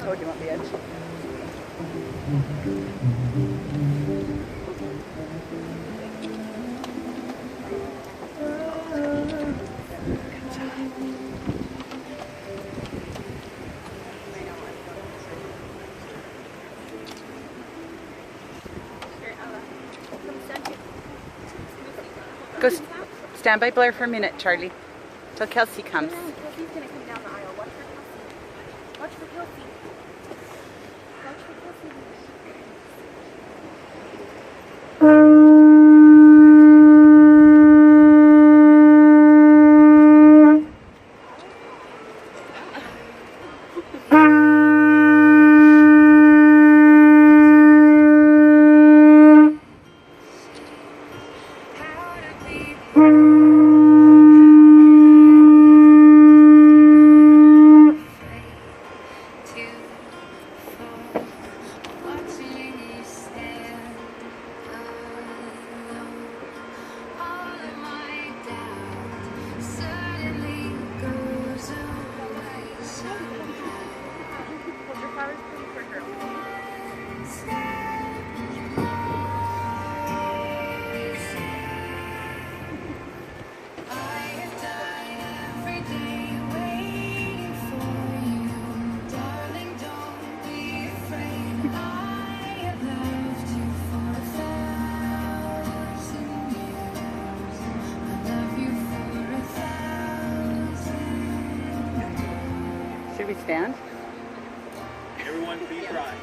Oh, do you want the edge? Go stand by Blair for a minute, Charlie, till Kelsie comes. Kelsie's gonna come down the aisle. Watch for Kelsie. Watch for Kelsie. Watch for Kelsie. Should we stand? Everyone please rise.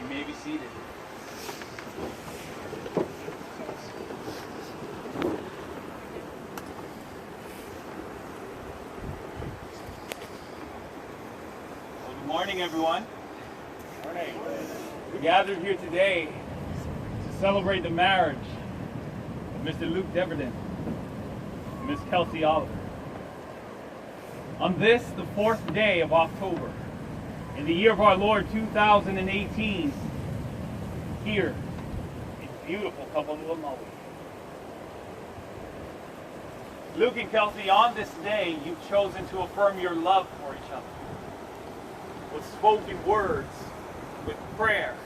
You may be seated. Well, good morning, everyone. Morning. We're gathered here today to celebrate the marriage of Mr. Luc and Miss Kelsie Oliver. On this, the 4th day of October, in the year of our Lord 2018, here in beautiful Kapalua, Maui. Luc and Kelsie, on this day, you've chosen to affirm your love for each other with spoken words, with prayer,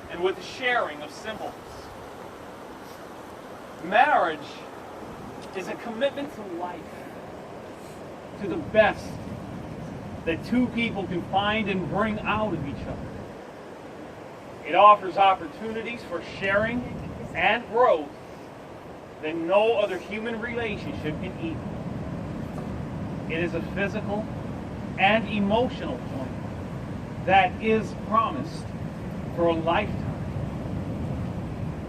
and with the sharing of symbols. Marriage is a commitment to life, to the best that two people can find and bring out of each other. It offers opportunities for sharing and growth that no other human relationship can equal. It is a physical and emotional point that is promised for a lifetime.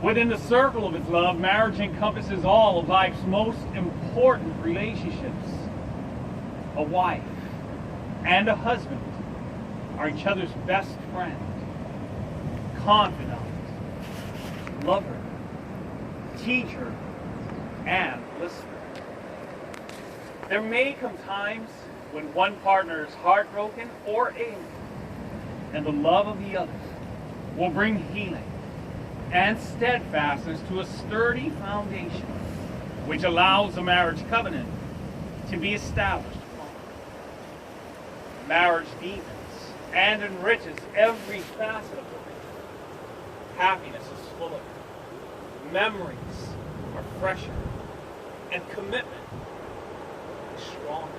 Within the circle of its love, marriage encompasses all of life's most important relationships. A wife and a husband are each other's best friend, confidant, lover, teacher, and listener. There may come times when one partner is heartbroken or alien, and the love of the other will bring healing and steadfastness to a sturdy foundation, which allows a marriage covenant to be established. Marriage deepens and enriches every facet of life. Happiness is fuller, memories are fresher, and commitment is stronger.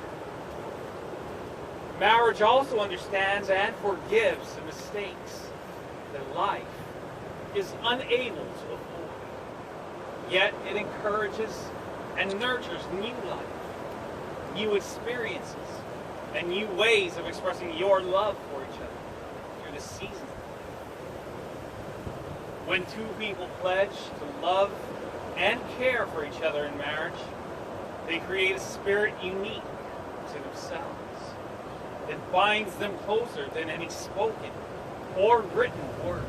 Marriage also understands and forgives the mistakes that life is unable to avoid. Yet it encourages and nurtures new life, new experiences, and new ways of expressing your love for each other through the seasons of life. When two people pledge to love and care for each other in marriage, they create a spirit unique to themselves that binds them closer than any spoken or written word.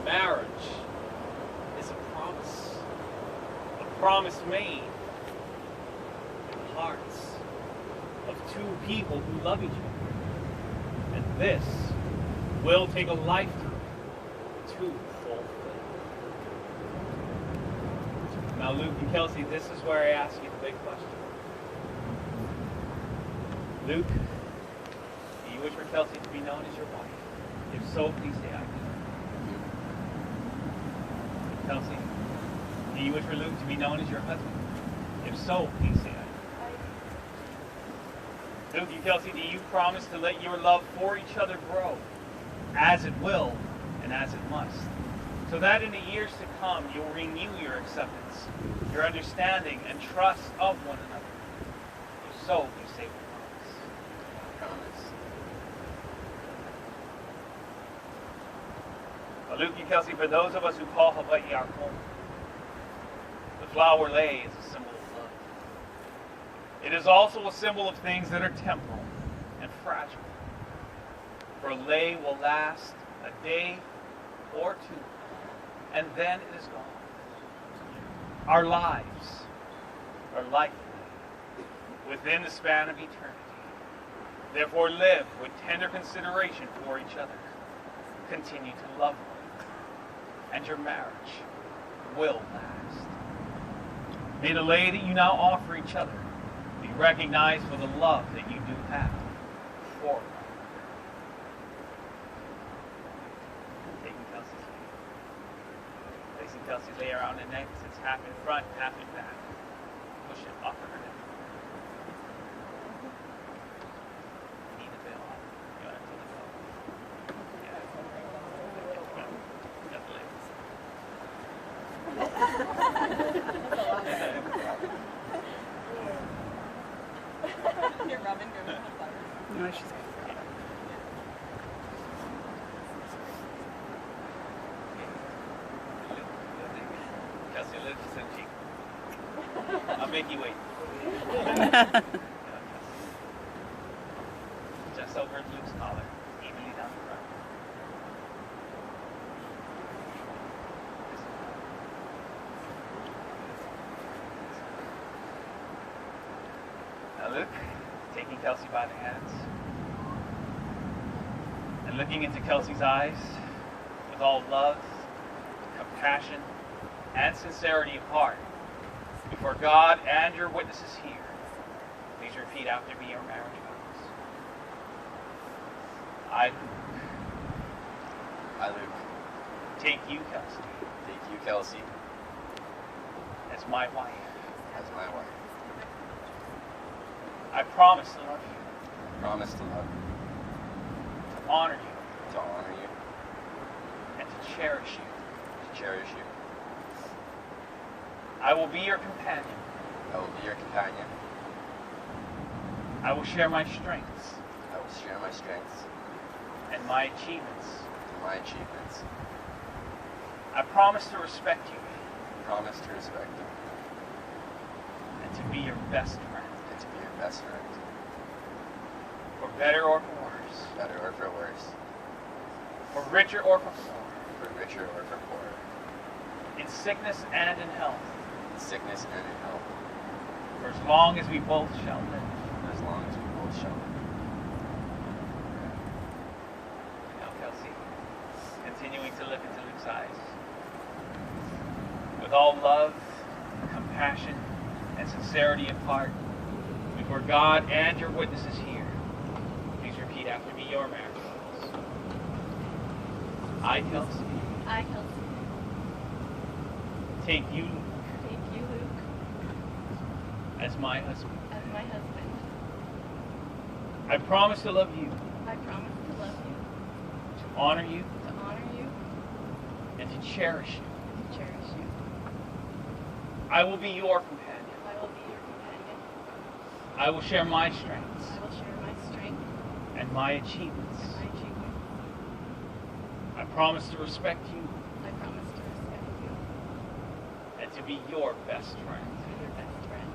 Marriage is a promise made in the hearts of two people who love each other. And this will take a lifetime to fulfill. Now, Luke and Kelsie, this is where I ask you the big question. Luke, do you wish for Kelsie to be known as your wife? If so, please say I do. Kelsie, do you wish for Luke to be known as your husband? If so, please say I do. Luke and Kelsie, do you promise to let your love for each other grow, as it will and as it must, so that in the years to come you'll renew your acceptance, your understanding, and trust of one another? If so, please say promise. Well, Luke and Kelsie, for those of us who call Hawaii our home, the flower lei is a symbol of love. It is also a symbol of things that are temporal and fragile. For a lei will last a day or two, and then it is gone. Our lives are like a lei within the span of eternity. Therefore, live with tender consideration for each other. Continue to love one, and your marriage will last. May the lei that you now offer each other be recognized for the love that you do have for one another. Taking Kelsie's hand. Placing Kelsie's lei around her neck, sits half in front, half in back. Push it off of her neck. Need the veil off. You want to pull the veil off? Yeah. You're rubbing your flowers. No, she's Kelsie, a little some cheek. I'll make you wait. Just over Luke's collar, evenly down the front. Now Luke, taking Kelsie by the hands and looking into Kelsie's eyes with all love, compassion, and sincerity of heart, before God and your witnesses here, please repeat after me your marriage vows. I, Luke, take you, Kelsie, as my wife. I promise to love you, to honor you, and to cherish you. I will be your companion. I will share my strengths and my achievements. I promise to respect you and to be your best friend. For better or for worse. For richer or for poorer. In sickness and in health. For as long as we both shall live. Now, Kelsie, continuing to look into Luc's eyes. With all love, compassion, and sincerity of heart, before God and your witnesses here, please repeat after me your marriage vows. I, Kelsie, I, Kelsie, take you, Luc, take you, Luc, as my husband. as my husband. I promise to love you, I promise to love you, to honor you, to honor you, and to cherish you. and to cherish you. I will be your companion. I will be your companion. I will share my strengths I will share my strength and my achievements. and my achievements. I promise to respect you I promise to respect you, and to be your best friend, be your best friend,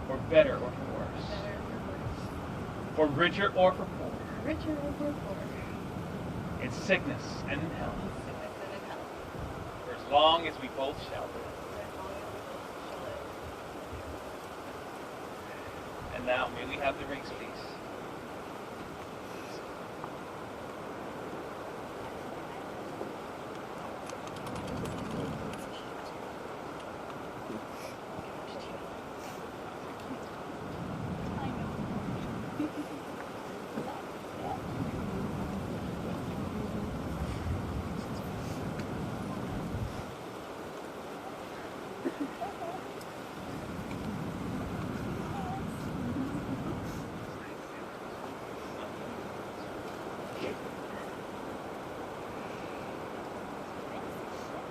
for better or for for worse, better or for worse, for richer or for poor, for richer or for poorer, in sickness and in health, in sickness and in health, for as long as we both shall live. for as long as we both shall live. And now, may we have the rings, please?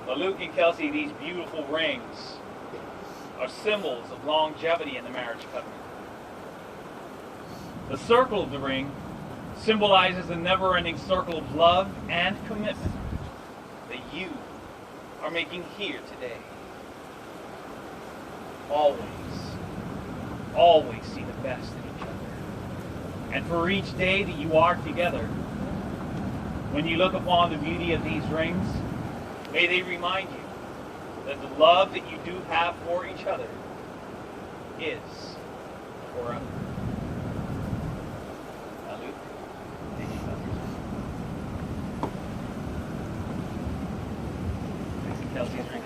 Well, Luc and Kelsie, these beautiful rings are symbols of longevity in the marriage covenant. The circle of the ring symbolizes the never-ending circle of love and commitment that you are making here today. Always, always see the best in each other. And for each day that you are together, when you look upon the beauty of these rings, may they remind you that the love that you do have for each other is forever. Now, Luc, take your brothers. Kelsie's ring.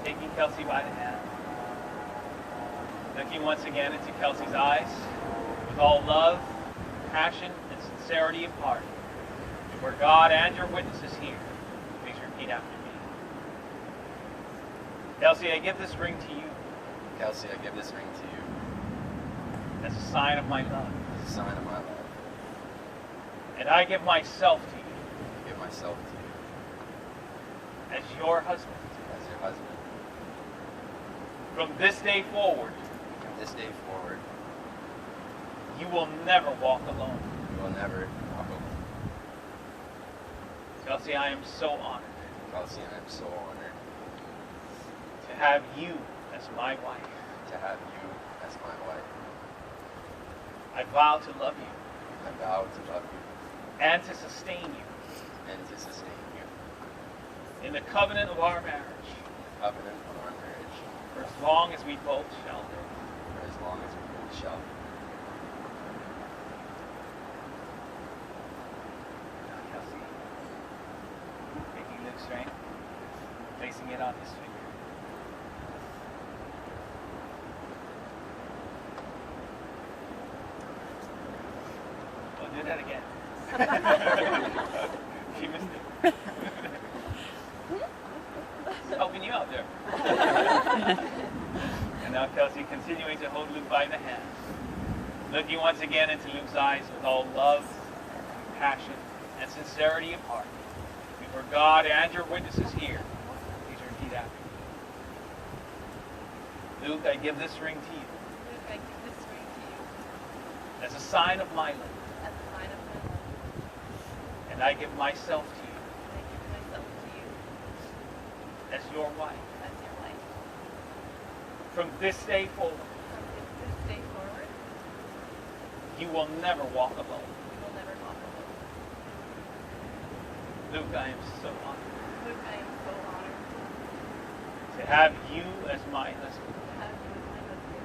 Taking Kelsie by the hand, looking once again into Kelsie's eyes, with all love, passion, and sincerity of heart, before God and your witnesses here, please repeat after me. Kelsie, I give this ring to you Kelsie, I give this ring to you as a sign of my love, as a sign of my love. and I give myself to you I give myself to you as your husband. as your husband. From this day forward, From this day forward, you will never walk alone. you will never walk alone. Kelsie, I am so honored Kelsie, I am so honored to have you as my wife. to have you as my wife. I vow to love you I vow to love you and to sustain you and to sustain you in the covenant of our marriage in the covenant of our marriage for as long as we both shall live. for as long as we both shall live. Now, Kelsie, taking Luc's ring, placing it on his finger. We'll do that again. She missed it. Helping you out there. And now Kelsie continuing to hold Luc by the hand, looking once again into Luc's eyes with all love, compassion, and sincerity of heart. Before God and your witnesses here, please repeat after me. Luc, I give this ring to you Luc, I give this ring to you as a sign of my love, as a sign of my love, and I give myself to you and I give myself to you as your wife. as your wife. From this day forward, From this you will never walk alone. You will never walk alone. Luc, I am so honored Luc, I am so honored to have you as my husband. to have you as my husband.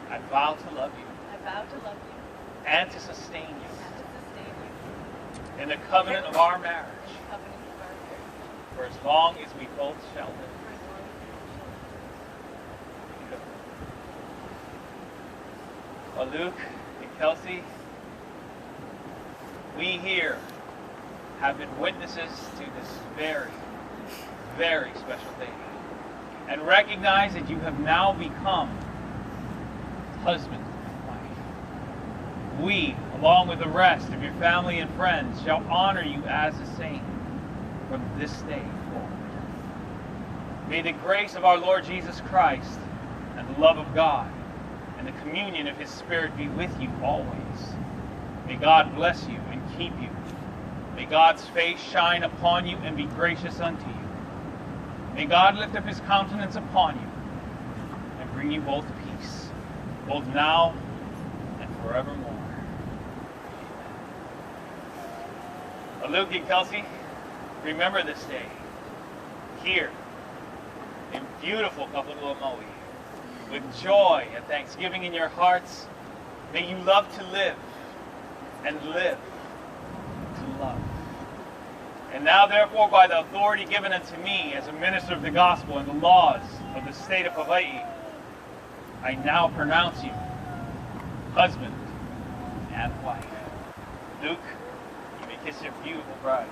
I vow to love you I vow to love you and to sustain you and to sustain you in the covenant of our marriage in the covenant of our marriage for as long as we both shall live. for as long as we shall live. Well, Luc and Kelsie, we here have been witnesses to this very, very special day and recognize that you have now become husband and wife. We, along with the rest of your family and friends, shall honor you as a saint from this day forward. May the grace of our Lord Jesus Christ and the love of God and the communion of His Spirit be with you always. May God bless you and keep you. May God's face shine upon you and be gracious unto you. May God lift up His countenance upon you and bring you both peace, both now and forevermore. Well, Luc and Kelsie, remember this day here in beautiful Kapalua, Maui. With joy and thanksgiving in your hearts, may you love to live and live to love. And now, therefore, by the authority given unto me as a minister of the gospel and the laws of the state of Hawaii, I now pronounce you husband and wife. Luc, you may kiss your beautiful bride.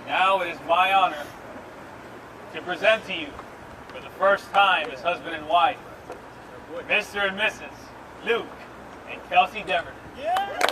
Now it is my honor to present to you for the first time as husband and wife, Mr. and Mrs. Luc and Kelsie Deverton.